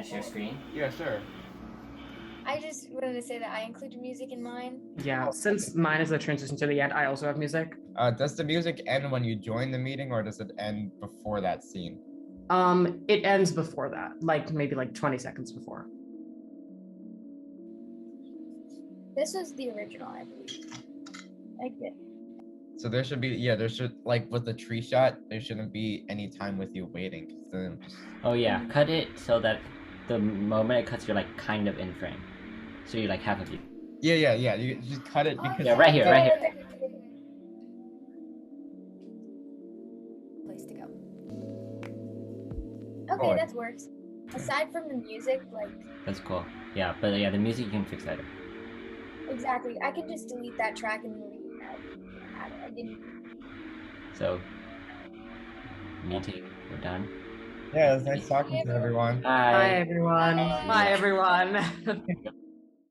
to share screen? Yeah, sure. I just wanted to say that I included music in mine. Yeah, since mine is the transition to the end, I also have music. Does the music end when you join the meeting, or does it end before that scene? It ends before that, like maybe like 20 seconds before. This was the original, I believe. Like it. So there should be, there should, like with the tree shot, there shouldn't be any time with you waiting. 'Cause then just... Oh yeah, cut it so that the moment it cuts, you're like kind of in frame. So you're like half of you. Yeah. You just cut it because... Yeah, right here. Place to go. Okay, that works. Aside from the music, like... That's cool. Yeah, but yeah, the music you can fix later. Exactly. I can just delete that track and leave it out. I didn't... So, meeting, we're done. Yeah, it was nice talking to everyone. Bye. Bye, everyone. Bye, everyone.